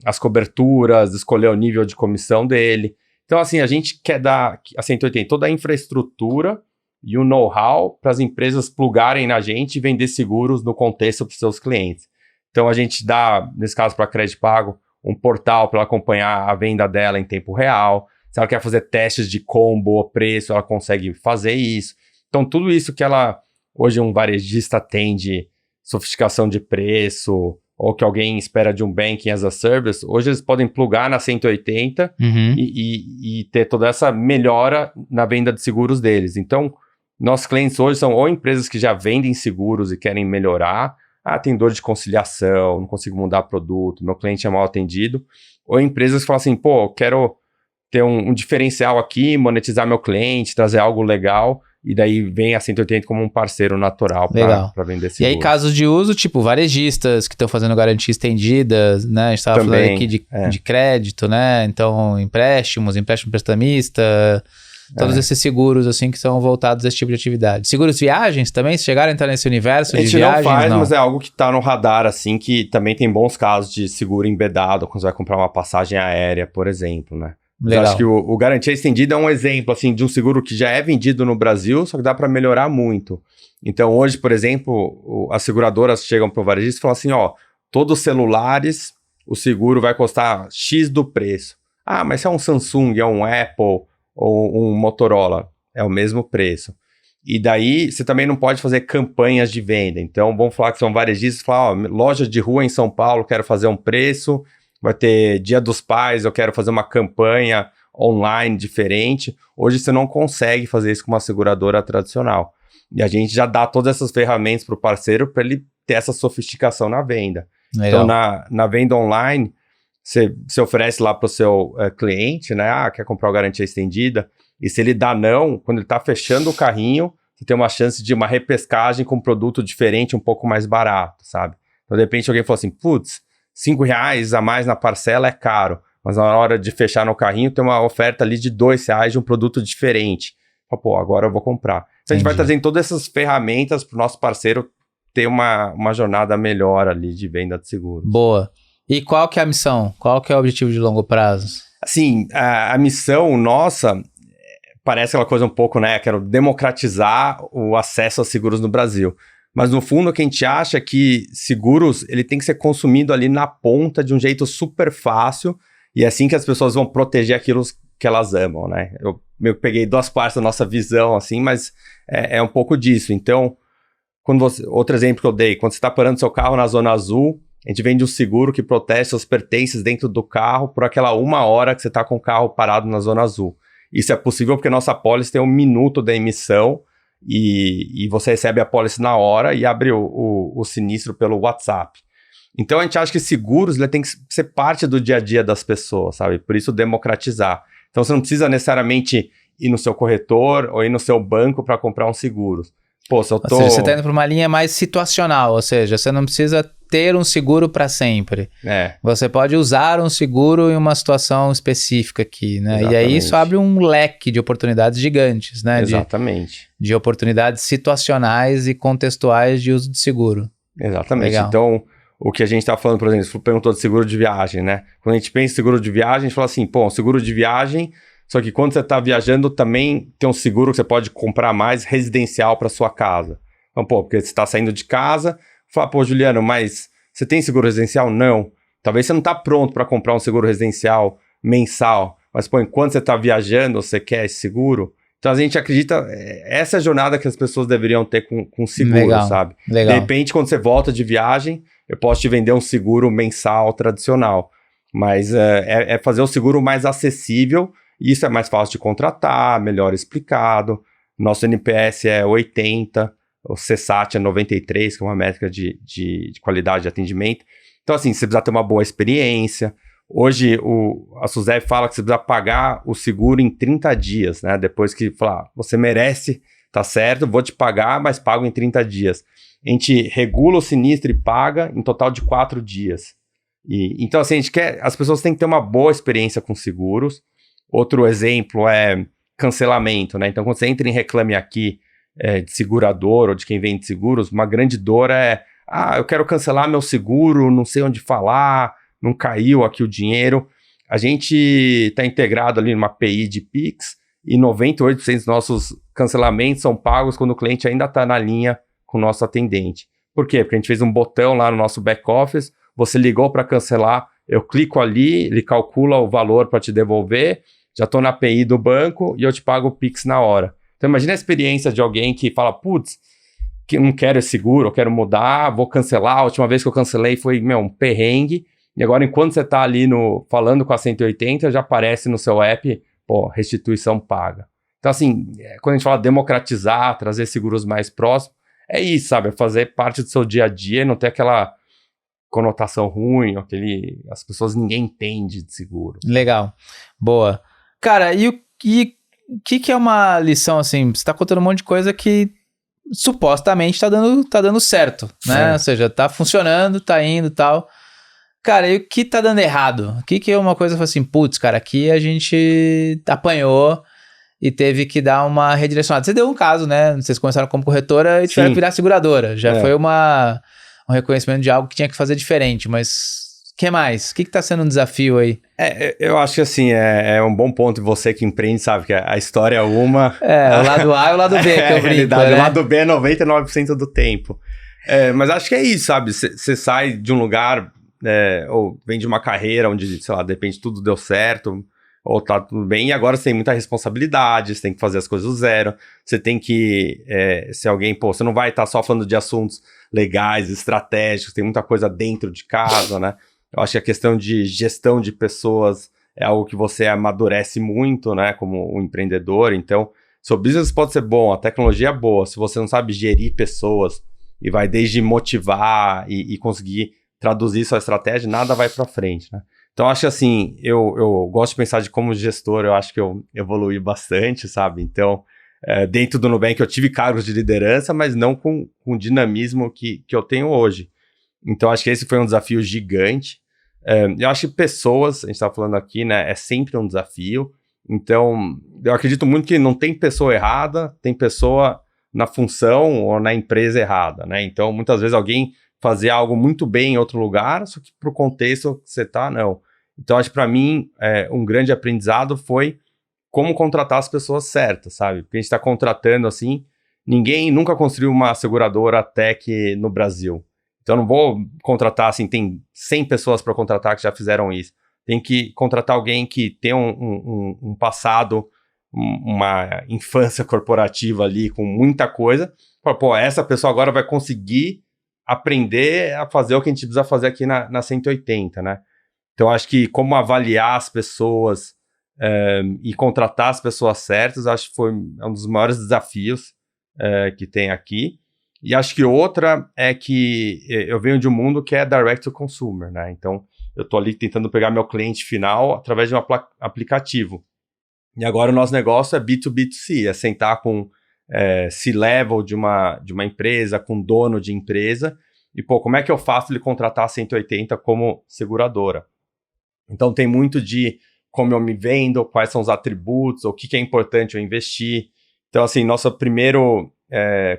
as coberturas, escolher o nível de comissão dele. Então, assim, a gente quer dar a 180 toda a infraestrutura e o know-how para as empresas plugarem na gente e vender seguros no contexto para os seus clientes. Então, a gente dá, nesse caso, para a Crédito Pago, um portal para ela acompanhar a venda dela em tempo real. Se ela quer fazer testes de combo ou preço, ela consegue fazer isso. Então, tudo isso que hoje um varejista tem de sofisticação de preço, ou que alguém espera de um banking as a service, hoje eles podem plugar na 180 e ter toda essa melhora na venda de seguros deles. Então, nossos clientes hoje são ou empresas que já vendem seguros e querem melhorar, tem dor de conciliação, não consigo mudar produto, meu cliente é mal atendido, ou empresas que falam assim, eu quero ter um diferencial aqui, monetizar meu cliente, trazer algo legal, e daí vem a 180 como um parceiro natural para vender seguro. E aí casos de uso, tipo varejistas que estão fazendo garantia estendida, né? A gente estava falando aqui de crédito, né? Então empréstimo prestamista, todos esses seguros assim que são voltados a esse tipo de atividade. Seguros viagens também, se chegaram a entrar nesse universo de viagens? A gente não faz, mas é algo que está no radar, assim, que também tem bons casos de seguro embedado, quando você vai comprar uma passagem aérea, por exemplo, né? Eu acho que o garantia estendida é um exemplo assim, de um seguro que já é vendido no Brasil, só que dá para melhorar muito. Então hoje, por exemplo, as seguradoras chegam para o varejista e falam assim, todos os celulares, o seguro vai custar X do preço. Mas se é um Samsung, é um Apple ou um Motorola, é o mesmo preço. E daí você também não pode fazer campanhas de venda. Então vamos falar que são varejistas, falar, loja de rua em São Paulo, quero fazer um preço, vai ter Dia dos Pais, eu quero fazer uma campanha online diferente. Hoje você não consegue fazer isso com uma seguradora tradicional. E a gente já dá todas essas ferramentas para o parceiro para ele ter essa sofisticação na venda. Legal. Então, na venda online, você oferece lá para o seu cliente, né? Quer comprar o garantia estendida. E se ele dá não, quando ele está fechando o carrinho, você tem uma chance de uma repescagem com um produto diferente, um pouco mais barato, sabe? Então, de repente, alguém fala assim, R$5 a mais na parcela é caro, mas na hora de fechar no carrinho tem uma oferta ali de R$2 de um produto diferente. Agora eu vou comprar. Então a gente vai trazendo todas essas ferramentas para o nosso parceiro ter uma jornada melhor ali de venda de seguros. Boa. E qual que é a missão? Qual que é o objetivo de longo prazo? Assim, a missão nossa parece aquela coisa um pouco, né? Quero democratizar o acesso a seguros no Brasil. Mas no fundo o que a gente acha é que seguros ele tem que ser consumido ali na ponta de um jeito super fácil e é assim que as pessoas vão proteger aquilo que elas amam, né? Eu peguei 2 partes da nossa visão assim, mas é um pouco disso. Então, outro exemplo que eu dei, quando você está parando seu carro na Zona Azul, a gente vende um seguro que protege seus pertences dentro do carro por aquela 1 hora que você está com o carro parado na Zona Azul. Isso é possível porque nossa apólice tem 1 minuto da emissão e você recebe a apólice na hora e abre o sinistro pelo WhatsApp. Então a gente acha que seguros ele tem que ser parte do dia a dia das pessoas, sabe? Por isso democratizar. Então você não precisa necessariamente ir no seu corretor ou ir no seu banco para comprar um seguro. Se eu tô... Ou seja, você está indo para uma linha mais situacional, ou seja, você não precisa ter um seguro para sempre. Você pode usar um seguro em uma situação específica aqui, né? Exatamente. E aí isso abre um leque de oportunidades gigantes, né? Exatamente. De oportunidades situacionais e contextuais de uso de seguro. Exatamente. Legal. Então, o que a gente está falando, por exemplo, você perguntou de seguro de viagem, né? Quando a gente pensa em seguro de viagem, a gente fala assim, um seguro de viagem, só que quando você está viajando também tem um seguro que você pode comprar mais residencial para sua casa. Então, porque você está saindo de casa, fala, Juliano, mas você tem seguro residencial? Não. Talvez você não está pronto para comprar um seguro residencial mensal, mas enquanto você está viajando, você quer esse seguro. Então a gente acredita, essa é a jornada que as pessoas deveriam ter com seguro, legal, sabe? Legal. De repente, quando você volta de viagem, eu posso te vender um seguro mensal tradicional, mas é fazer o seguro mais acessível, e isso é mais fácil de contratar, melhor explicado. Nosso NPS é 80, o CSAT é 93, que é uma métrica de qualidade de atendimento. Então, assim, você precisa ter uma boa experiência. Hoje, a SUSEP fala que você precisa pagar o seguro em 30 dias, né? Depois que falar, você merece, tá certo, vou te pagar, mas pago em 30 dias. A gente regula o sinistro e paga em total de 4 dias. Então, assim, as pessoas têm que ter uma boa experiência com seguros. Outro exemplo é cancelamento, né? Então, quando você entra em Reclame Aqui de segurador ou de quem vende seguros, uma grande dor é, eu quero cancelar meu seguro, não sei onde falar, não caiu aqui o dinheiro. A gente está integrado ali numa API de Pix e 98% dos nossos cancelamentos são pagos quando o cliente ainda está na linha com o nosso atendente. Por quê? Porque a gente fez um botão lá no nosso back-office, você ligou para cancelar, eu clico ali, ele calcula o valor para te devolver, já estou na API do banco e eu te pago o Pix na hora. Então imagina a experiência de alguém que fala, putz, que não quero esse seguro, eu quero mudar, vou cancelar, a última vez que eu cancelei foi, um perrengue, e agora enquanto você está ali falando com a 180, já aparece no seu app, restituição paga. Então assim, quando a gente fala democratizar, trazer seguros mais próximos, é isso, sabe? É fazer parte do seu dia a dia e não ter aquela conotação ruim, as pessoas ninguém entende de seguro. Legal, boa. Cara, e o que é uma lição, assim, você tá contando um monte de coisa que supostamente tá dando certo, né? Ou seja, tá funcionando, tá indo e tal. Cara, e o que tá dando errado? O que é uma coisa assim, putz, cara, aqui a gente apanhou e teve que dar uma redirecionada. Você deu um caso, né? Vocês começaram como corretora e tiveram que virar seguradora. Já foi um reconhecimento de algo que tinha que fazer diferente, mas o que mais? O que tá sendo um desafio aí? Eu acho que assim, é um bom ponto você que empreende, sabe? Que a história é uma... o lado A e o lado B, que eu brinco, né? O lado B é 99% do tempo. Mas acho que é isso, sabe? Você sai de um lugar, ou vem de uma carreira onde, sei lá, de repente tudo deu certo, ou tá tudo bem, e agora você tem muita responsabilidade, você tem que fazer as coisas do zero, você tem que ser alguém, você não vai estar só falando de assuntos legais, estratégicos, tem muita coisa dentro de casa, né? Eu acho que a questão de gestão de pessoas é algo que você amadurece muito, né, como um empreendedor. Então, seu business pode ser bom, a tecnologia é boa, se você não sabe gerir pessoas e vai desde motivar e conseguir traduzir sua estratégia, nada vai para frente, né? Então, acho que assim, eu gosto de pensar de como gestor, eu acho que eu evoluí bastante, sabe? Então, dentro do Nubank eu tive cargos de liderança, mas não com o dinamismo que eu tenho hoje. Então, acho que esse foi um desafio gigante. Eu acho que pessoas, a gente estava falando aqui, né, é sempre um desafio. Então, eu acredito muito que não tem pessoa errada, tem pessoa na função ou na empresa errada, né? Então, muitas vezes alguém fazer algo muito bem em outro lugar, só que para o contexto que você tá, não. Então, acho que para mim, um grande aprendizado foi como contratar as pessoas certas, sabe? Porque a gente está contratando assim, ninguém nunca construiu uma seguradora tech no Brasil. Então, não vou contratar assim, tem 100 pessoas para contratar que já fizeram isso. Tem que contratar alguém que tem um passado, uma infância corporativa ali com muita coisa. Essa pessoa agora vai conseguir aprender a fazer o que a gente precisa fazer aqui na 180, né? Então, acho que como avaliar as pessoas e contratar as pessoas certas, acho que foi um dos maiores desafios que tem aqui. E acho que outra é que eu venho de um mundo que é direct to consumer, né? Então, eu tô ali tentando pegar meu cliente final através de um aplicativo. E agora o nosso negócio é B2B2C, é sentar com C-level de uma empresa, com dono de empresa, e como é que eu faço ele contratar a 180 como seguradora? Então tem muito de como eu me vendo, quais são os atributos, o que é importante eu investir. Então assim, nosso primeiro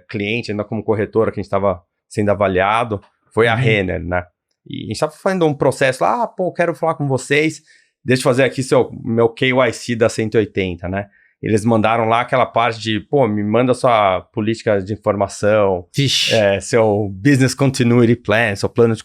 cliente, ainda como corretora, que a gente estava sendo avaliado, foi a Renner, né? E a gente estava fazendo um processo lá, quero falar com vocês, deixa eu fazer aqui meu KYC da 180, né? Eles mandaram lá aquela parte de, me manda sua política de informação, seu business continuity plan, seu plano de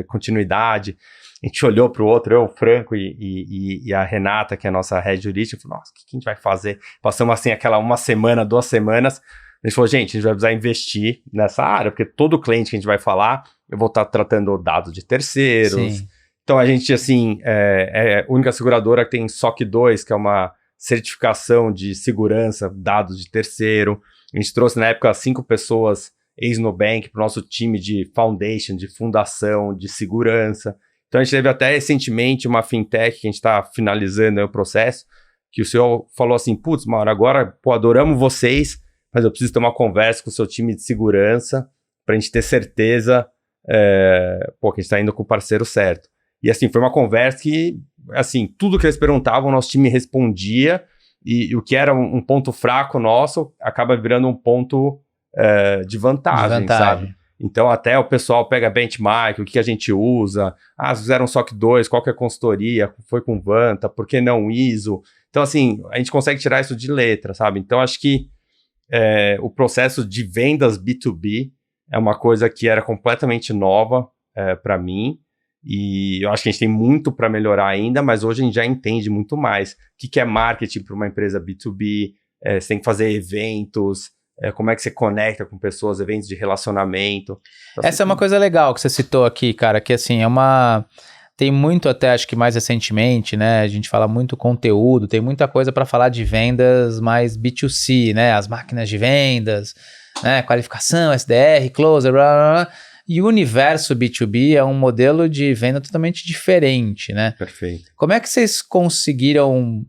continuidade. A gente olhou para o outro, eu, o Franco e a Renata, que é a nossa head jurídica, falou, nossa, o que a gente vai fazer? Passamos assim, uma semana, 2 semanas, a gente falou, gente, a gente vai precisar investir nessa área, porque todo cliente que a gente vai falar, eu vou estar tratando dados de terceiros. Sim. Então a gente, assim, é a única seguradora que tem SOC 2, que é uma certificação de segurança, dados de terceiro. A gente trouxe na época 5 pessoas ex-Nubank para o nosso time de foundation, de fundação, de segurança. Então a gente teve até recentemente uma fintech que a gente está finalizando o processo, que o senhor falou assim, putz, Mauro, agora adoramos vocês, mas eu preciso ter uma conversa com o seu time de segurança para a gente ter certeza que a gente está indo com o parceiro certo. E assim, foi uma conversa que, assim, tudo que eles perguntavam, o nosso time respondia, e o que era um ponto fraco nosso acaba virando um ponto de vantagem, sabe? Então, até o pessoal pega benchmark, o que a gente usa. Fizeram SOC 2, qual que é a consultoria? Foi com Vanta, por que não ISO? Então, assim, a gente consegue tirar isso de letra, sabe? Então, acho que o processo de vendas B2B é uma coisa que era completamente nova para mim. E eu acho que a gente tem muito para melhorar ainda, mas hoje a gente já entende muito mais. O que é marketing para uma empresa B2B? Você tem que fazer eventos, como é que você conecta com pessoas, eventos de relacionamento. Então, essa é uma coisa legal que você citou aqui, cara, que assim, tem muito até, acho que mais recentemente, né, a gente fala muito conteúdo, tem muita coisa para falar de vendas mais B2C, né, as máquinas de vendas, né, qualificação, SDR, closer, blá, blá, blá. E o universo B2B é um modelo de venda totalmente diferente, né? Perfeito. Como é que vocês conseguiram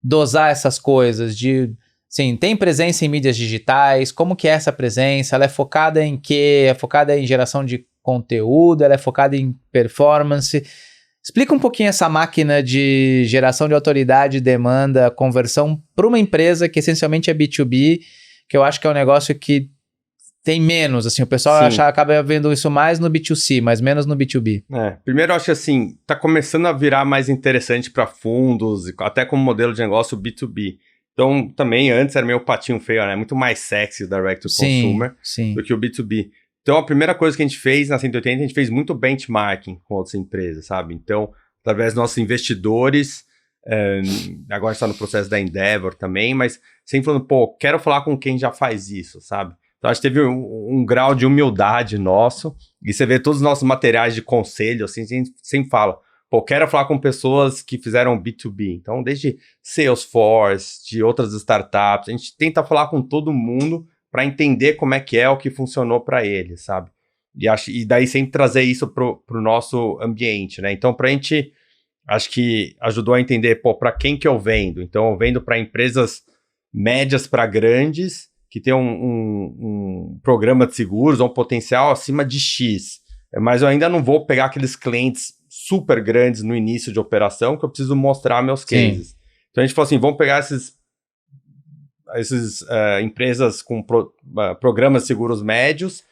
dosar essas coisas de... Sim, tem presença em mídias digitais, como que é essa presença? Ela é focada em quê? É focada em geração de conteúdo? Ela é focada em performance? Explica um pouquinho essa máquina de geração de autoridade, demanda, conversão para uma empresa que essencialmente é B2B, que eu acho que é um negócio que tem menos, assim, o pessoal acaba vendo isso mais no B2C, mas menos no B2B. Primeiro eu acho que assim, tá começando a virar mais interessante para fundos, até como modelo de negócio B2B. Então, também, antes era meio patinho feio, né? Muito mais sexy o direct to consumer do que o B2B. Então, a primeira coisa que a gente fez na 180, a gente fez muito benchmarking com outras empresas, sabe? Então, através dos nossos investidores, agora está no processo da Endeavor também, mas sempre falando, quero falar com quem já faz isso, sabe? Então, acho que teve um grau de humildade nosso, e você vê todos os nossos materiais de conselho, assim, a gente sempre fala, quero falar com pessoas que fizeram B2B. Então, desde Salesforce, de outras startups, a gente tenta falar com todo mundo para entender como é o que funcionou para eles, sabe? E daí sempre trazer isso pro nosso ambiente, né? Então, pra gente, acho que ajudou a entender, para quem que eu vendo? Então, eu vendo para empresas médias para grandes, que tem um programa de seguros ou um potencial acima de X. Mas eu ainda não vou pegar aqueles clientes super grandes no início de operação que eu preciso mostrar meus cases. Sim. Então a gente falou assim, vamos pegar essas empresas com programas de seguros médios,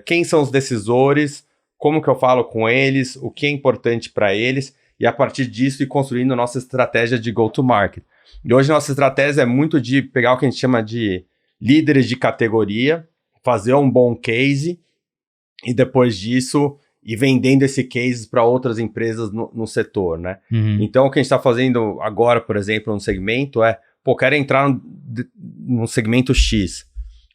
quem são os decisores, como que eu falo com eles, o que é importante para eles, e a partir disso ir construindo nossa estratégia de go-to-market. E hoje nossa estratégia é muito de pegar o que a gente chama de líderes de categoria, fazer um bom case, e depois disso e vendendo esse case para outras empresas no setor, né? Uhum. Então, o que a gente está fazendo agora, por exemplo, no segmento quero entrar no segmento X.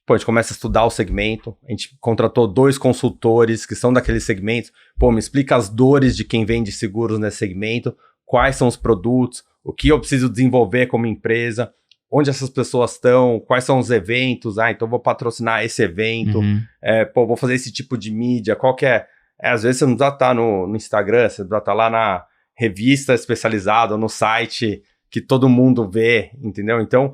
A gente começa a estudar o segmento, a gente contratou 2 consultores que são daquele segmento. Me explica as dores de quem vende seguros nesse segmento, quais são os produtos, o que eu preciso desenvolver como empresa, onde essas pessoas estão, quais são os eventos, então vou patrocinar esse evento, vou fazer esse tipo de mídia, qual que é? Às vezes você não precisa estar no Instagram, você precisa estar lá na revista especializada, no site que todo mundo vê, entendeu? Então,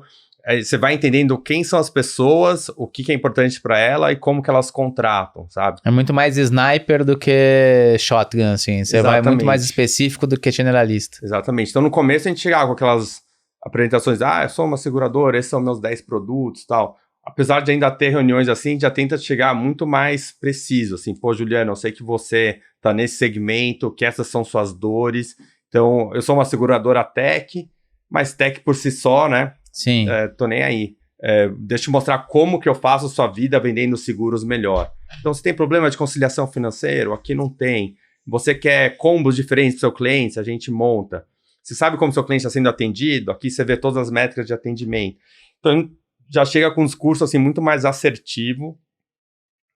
você vai entendendo quem são as pessoas, o que é importante para ela e como que elas contratam, sabe? É muito mais sniper do que shotgun, assim. Você vai muito mais específico do que generalista. Exatamente. Então, no começo, a gente chegava com aquelas apresentações, eu sou uma seguradora, esses são meus 10 produtos e tal. Apesar de ainda ter reuniões assim, a gente já tenta chegar muito mais preciso, assim, Juliano, eu sei que você tá nesse segmento, que essas são suas dores, então eu sou uma seguradora tech, mas tech por si só, né? Sim. Tô nem aí. Deixa eu mostrar como que eu faço a sua vida vendendo seguros melhor. Então, se tem problema de conciliação financeira, aqui não tem. Você quer combos diferentes do seu cliente, a gente monta. Você sabe como seu cliente está sendo atendido? Aqui você vê todas as métricas de atendimento. Então, já chega com um discurso assim, muito mais assertivo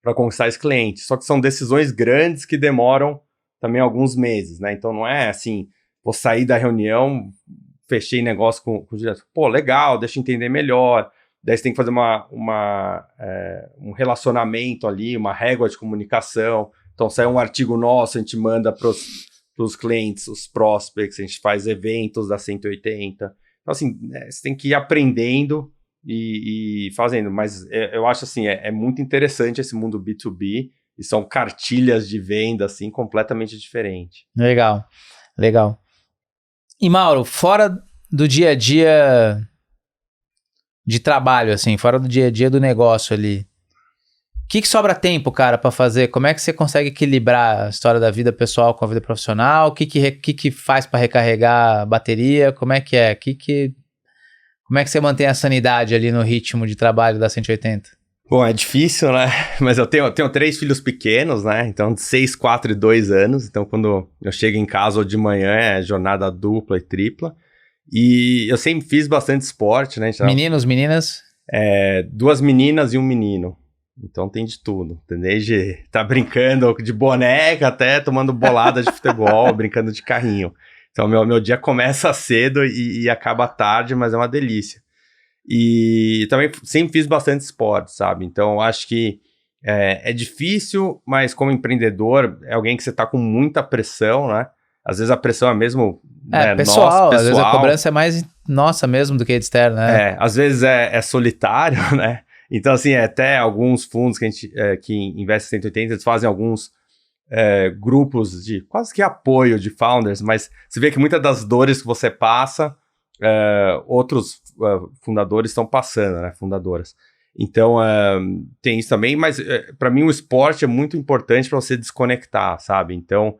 para conquistar esse cliente. Só que são decisões grandes que demoram também alguns meses, né? Então, não é assim, vou sair da reunião, fechei negócio com o diretor. Legal, deixa eu entender melhor. Daí você tem que fazer um relacionamento ali, uma régua de comunicação. Então, sai um artigo nosso, a gente manda para os clientes, os prospects, a gente faz eventos da 180. Então, assim, você tem que ir aprendendo e fazendo. Mas eu acho, assim, é muito interessante esse mundo B2B e são cartilhas de venda, assim, completamente diferentes. Legal. E Mauro, fora do dia a dia de trabalho, assim, fora do dia a dia do negócio ali, o que sobra tempo, cara, pra fazer? Como é que você consegue equilibrar a história da vida pessoal com a vida profissional? O que faz pra recarregar a bateria? Como é que é? Como é que você mantém a sanidade ali no ritmo de trabalho da 180? Bom, é difícil, né? Mas eu tenho 3 filhos pequenos, né? Então, de 6, 4 e 2 anos. Então, quando eu chego em casa ou de manhã, é jornada dupla e tripla. E eu sempre fiz bastante esporte, né? Então, Meninos, meninas? 2 meninas e um menino. Então, tem de tudo. Desde tá brincando de boneca até tomando bolada de futebol, brincando de carrinho. Então, meu dia começa cedo e acaba tarde, mas é uma delícia. E também sempre fiz bastante esporte, sabe? Então, acho que é difícil, mas como empreendedor, é alguém que você tá com muita pressão, né? Às vezes a pressão é mesmo pessoal. Às vezes a cobrança é mais nossa mesmo do que externa, né? Às vezes é solitário, né? Então, assim, até alguns fundos que a gente que investem em 180, eles fazem alguns grupos de quase que apoio de founders, mas você vê que muitas das dores que você passa, outros fundadores estão passando, né? Fundadoras. Então, tem isso também, mas para mim o esporte é muito importante para você desconectar, sabe? Então,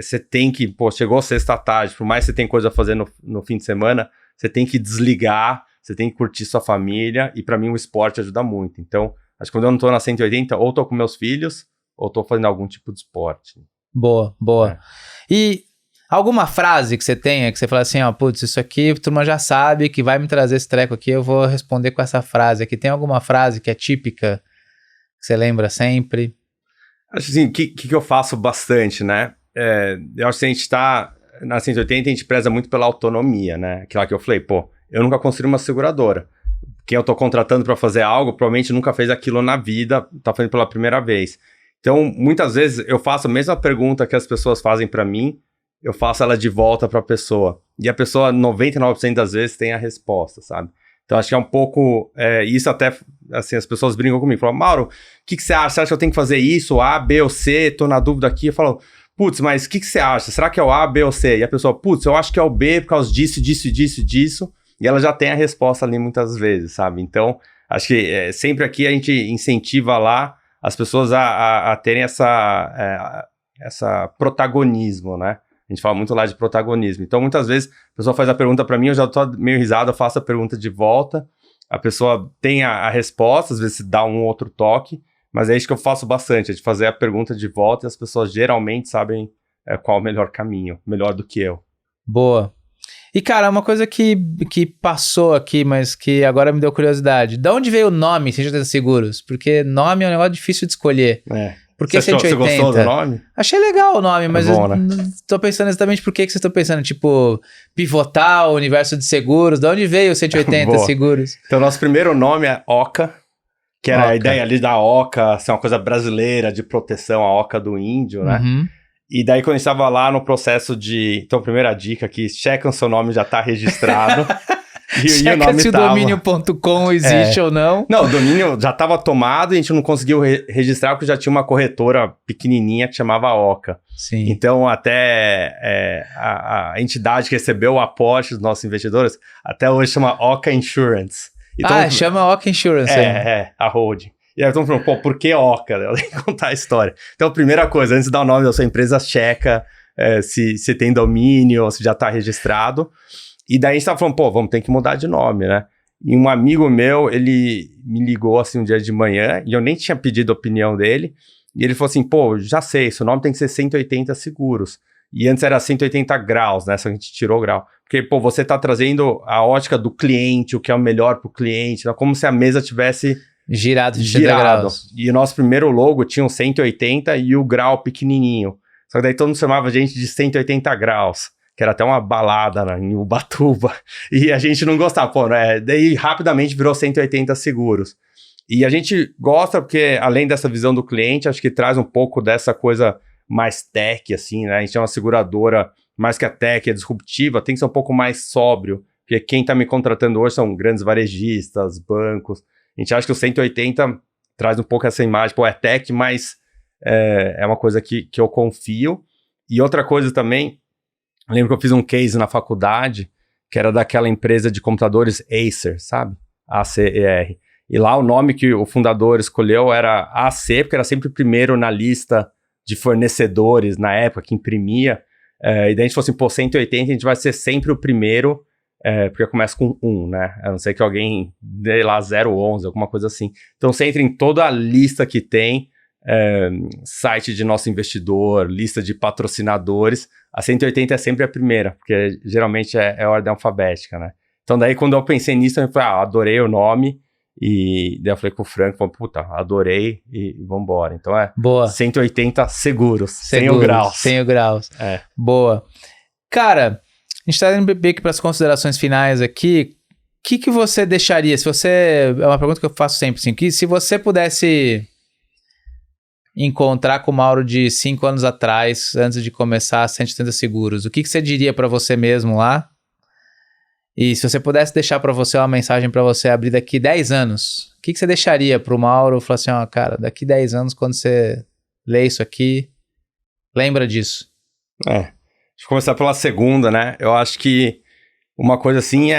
você tem que, chegou sexta-tarde, por mais que você tenha coisa a fazer no fim de semana, você tem que desligar, você tem que curtir sua família, e para mim o esporte ajuda muito. Então, acho que quando eu não tô na 180, ou tô com meus filhos, ou tô fazendo algum tipo de esporte. Boa. E alguma frase que você tenha, que você fala assim, putz, isso aqui a turma já sabe que vai me trazer esse treco aqui, eu vou responder com essa frase aqui. Tem alguma frase que é típica, que você lembra sempre? Acho assim, que eu faço bastante, né? Eu acho que a gente tá na 180, a gente preza muito pela autonomia, né? Aquilo que eu falei, eu nunca construí uma seguradora. Quem eu tô contratando para fazer algo, provavelmente nunca fez aquilo na vida, tá fazendo pela primeira vez. Então, muitas vezes, eu faço a mesma pergunta que as pessoas fazem para mim, eu faço ela de volta para a pessoa. E a pessoa, 99% das vezes, tem a resposta, sabe? Então, acho que é um pouco... isso até, assim, as pessoas brincam comigo. Falam, Mauro, o que você acha? Você acha que eu tenho que fazer isso? A, B ou C? Tô na dúvida aqui. Eu falo, putz, mas o que você acha? Será que é o A, B ou C? E a pessoa, putz, eu acho que é o B por causa disso. E ela já tem a resposta ali muitas vezes, sabe? Então, acho que sempre aqui a gente incentiva lá as pessoas a terem essa protagonismo, né? A gente fala muito lá de protagonismo. Então, muitas vezes, a pessoa faz a pergunta para mim, eu já tô meio risado, eu faço a pergunta de volta, a pessoa tem a resposta, às vezes dá um outro toque, mas é isso que eu faço bastante, é de fazer a pergunta de volta e as pessoas geralmente sabem qual é o melhor caminho, melhor do que eu. Boa. E, cara, uma coisa que passou aqui, mas que agora me deu curiosidade. De onde veio o nome 180 Seguros? Porque nome é um negócio difícil de escolher. Por que 180? Você gostou do nome? Achei legal o nome, mas bom, né? Tô pensando exatamente por que vocês estão pensando, tipo, pivotar o universo de seguros. De onde veio o 180 Seguros? Então, nosso primeiro nome é Oca, que era a ideia ali da Oca, ser uma coisa brasileira de proteção, a Oca do índio, né? Uhum. E daí, quando a gente estava lá no processo de... Então, primeira dica aqui, checam se o nome já está registrado. Checa o nome se o domínio.com existe ou não. Não, o domínio já estava tomado e a gente não conseguiu registrar porque já tinha uma corretora pequenininha que chamava Oca. Sim. Então, até a entidade que recebeu o aporte dos nossos investidores, até hoje chama Oca Insurance. Então, chama Oca Insurance. A holding. E aí estão falando, por que Oca? Eu tenho que contar a história. Então, primeira coisa, antes de dar o nome da sua empresa, checa se tem domínio, se já está registrado. E daí a gente tava falando, vamos ter que mudar de nome, né? E um amigo meu, ele me ligou assim um dia de manhã, e eu nem tinha pedido a opinião dele, e ele falou assim, já sei, seu nome tem que ser 180 Seguros. E antes era 180 graus, né? Só que a gente tirou o grau. Porque, você tá trazendo a ótica do cliente, o que é o melhor pro cliente, né? Como se a mesa tivesse girado de 80 graus. E o nosso primeiro logo tinha um 180 e o grau pequenininho. Só que daí todo mundo chamava a gente de 180 graus. Que era até uma balada, né, em Ubatuba, e a gente não gostava, né, daí rapidamente virou 180 Seguros. E a gente gosta porque, além dessa visão do cliente, acho que traz um pouco dessa coisa mais tech, assim, né, a gente é uma seguradora, mais que a tech, é disruptiva, tem que ser um pouco mais sóbrio, porque quem tá me contratando hoje são grandes varejistas, bancos, a gente acha que o 180 traz um pouco essa imagem, é tech, mas é uma coisa que eu confio. E outra coisa também, lembro que eu fiz um case na faculdade, que era daquela empresa de computadores Acer, sabe? ACER. E lá o nome que o fundador escolheu era AC, porque era sempre o primeiro na lista de fornecedores na época que imprimia. E daí a gente falou assim, pô, 180 a gente vai ser sempre o primeiro, porque começa com 1, né? A não ser que alguém dê lá 011, alguma coisa assim. Então você entra em toda a lista que tem, site de nosso investidor, lista de patrocinadores, a 180 é sempre a primeira, porque geralmente é ordem alfabética, né? Então daí quando eu pensei nisso, eu falei, adorei o nome, e daí eu falei com o Franco, falei, puta, adorei e vambora. Então Boa. 180 seguros, 100 graus. 100 graus. Boa. Cara, a gente tá indo bem aqui para as considerações finais aqui. O que você deixaria, se você... É uma pergunta que eu faço sempre, assim, que se você pudesse encontrar com o Mauro de 5 anos atrás, antes de começar a 180 Seguros, o que você diria para você mesmo lá? E se você pudesse deixar para você uma mensagem para você abrir daqui 10 anos, o que você deixaria pro Mauro? Falar assim, cara, daqui 10 anos, quando você lê isso aqui, lembra disso. Deixa eu começar pela segunda, né? Eu acho que uma coisa assim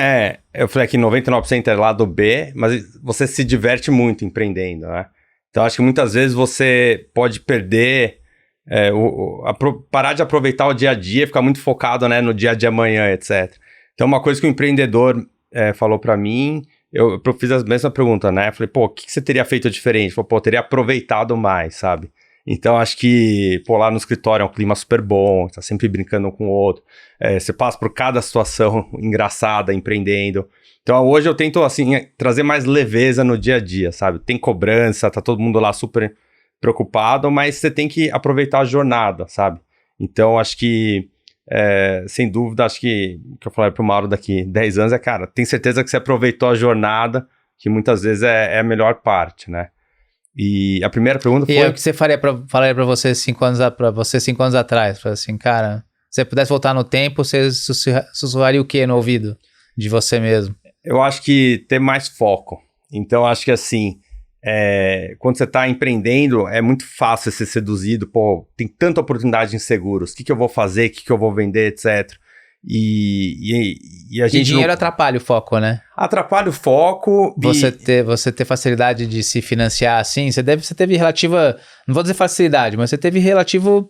eu falei aqui 99% é lado B, mas você se diverte muito empreendendo, né? Então acho que muitas vezes você pode perder, parar de aproveitar o dia a dia, ficar muito focado, né, no dia de amanhã, etc. Então, uma coisa que o empreendedor falou pra mim, eu fiz a mesma pergunta, né? Falei, pô, o que você teria feito diferente? Falei, pô, teria aproveitado mais, sabe? Então, acho que, pô, lá no escritório é um clima super bom, tá sempre brincando um com o outro. Você passa por cada situação engraçada, empreendendo. Então, hoje eu tento, assim, trazer mais leveza no dia a dia, sabe? Tem cobrança, tá todo mundo lá super preocupado, mas você tem que aproveitar a jornada, sabe? Então, acho que... sem dúvida, acho que o que eu falei pro Mauro daqui 10 anos cara, tem certeza que você aproveitou a jornada, que muitas vezes é a melhor parte, né? E a primeira pergunta foi... E o que você falaria pra você 5 anos atrás? Falei assim, cara, se você pudesse voltar no tempo, você sussurraria o que no ouvido de você mesmo? Eu acho que ter mais foco. Então, acho que assim... quando você está empreendendo, é muito fácil ser seduzido, pô, tem tanta oportunidade em seguros, o que eu vou fazer, o que eu vou vender, etc. E a gente... E dinheiro atrapalha o foco, né? Atrapalha o foco. Você ter facilidade de se financiar assim, você teve relativa, não vou dizer facilidade, mas você teve relativo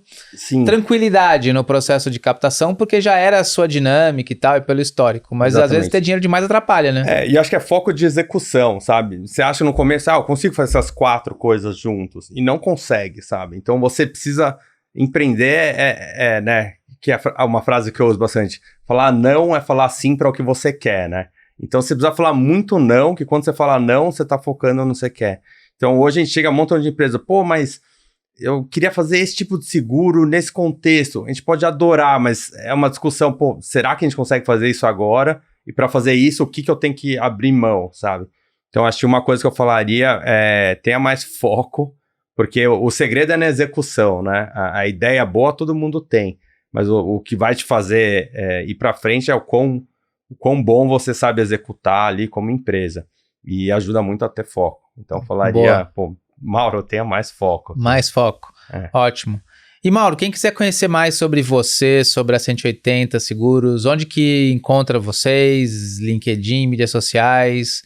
tranquilidade no processo de captação, porque já era a sua dinâmica e tal, e pelo histórico. Mas Exatamente. Às vezes ter dinheiro demais atrapalha, né? E acho que é foco de execução, sabe? Você acha no começo, eu consigo fazer essas 4 coisas juntos, e não consegue, sabe? Então você precisa empreender, né? Que é uma frase que eu uso bastante. Falar não é falar sim para o que você quer, né? Então você precisa falar muito não, que quando você fala não, você tá focando no que você quer. Então hoje a gente chega a um montão de empresa, pô, mas eu queria fazer esse tipo de seguro nesse contexto. A gente pode adorar, mas é uma discussão, pô, será que a gente consegue fazer isso agora? E para fazer isso, o que eu tenho que abrir mão, sabe? Então acho que uma coisa que eu falaria tenha mais foco, porque o segredo é na execução, né? A ideia boa todo mundo tem. Mas o que vai te fazer ir para frente é o quão bom você sabe executar ali como empresa. E ajuda muito a ter foco. Então, eu falaria, pô, Mauro, tenha mais foco. Mais foco. Ótimo. E, Mauro, quem quiser conhecer mais sobre você, sobre a 180 Seguros, onde que encontra vocês? LinkedIn, mídias sociais...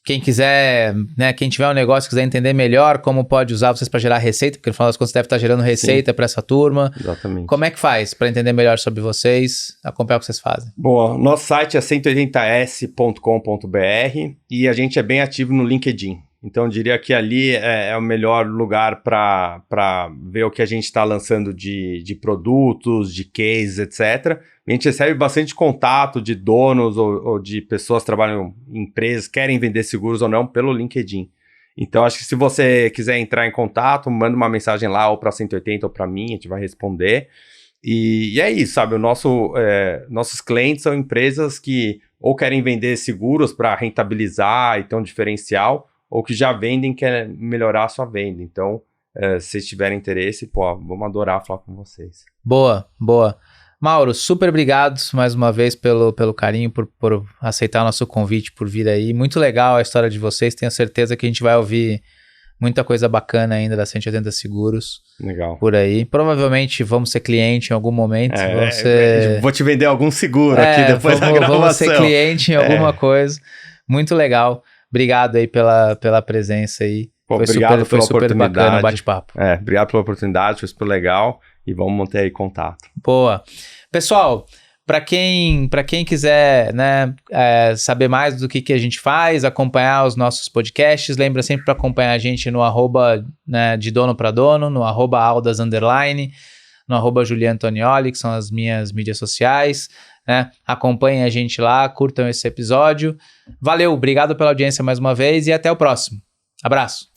Quem quiser, né, quem tiver um negócio, quiser entender melhor como pode usar vocês para gerar receita, porque no final das contas deve estar gerando receita para essa turma. Exatamente. Como é que faz para entender melhor sobre vocês, acompanhar o que vocês fazem? Bom, nosso site é 180s.com.br e a gente é bem ativo no LinkedIn. Então, eu diria que ali é o melhor lugar para ver o que a gente está lançando de produtos, de cases, etc. A gente recebe bastante contato de donos ou de pessoas que trabalham em empresas, querem vender seguros ou não, pelo LinkedIn. Então, acho que se você quiser entrar em contato, manda uma mensagem lá, ou para 180 ou para mim, a gente vai responder. E é isso, sabe? Nossos clientes são empresas que ou querem vender seguros para rentabilizar e ter um diferencial, ou que já vendem e querem melhorar a sua venda. Então, se vocês tiverem interesse, pô, vamos adorar falar com vocês. Boa, boa. Mauro, super obrigado mais uma vez pelo carinho, por aceitar o nosso convite, por vir aí. Muito legal a história de vocês, tenho certeza que a gente vai ouvir Muita coisa bacana ainda da 180 Seguros. Legal. Por aí. Provavelmente vamos ser cliente em algum momento. Vou te vender algum seguro aqui depois da gravação. Vamos ser cliente em alguma coisa. Muito legal. Obrigado aí pela presença aí. Obrigado pela oportunidade. Bacana o bate-papo. Obrigado pela oportunidade, foi super legal. E vamos manter aí contato. Boa. Pessoal, para quem quiser, né, saber mais do que a gente faz, acompanhar os nossos podcasts, lembra sempre para acompanhar a gente no @ né, de dono para dono, no @aldas_, no @juliantonioli, que são as minhas mídias sociais, né? Acompanhem a gente lá, curtam esse episódio. Valeu, obrigado pela audiência mais uma vez e até o próximo. Abraço.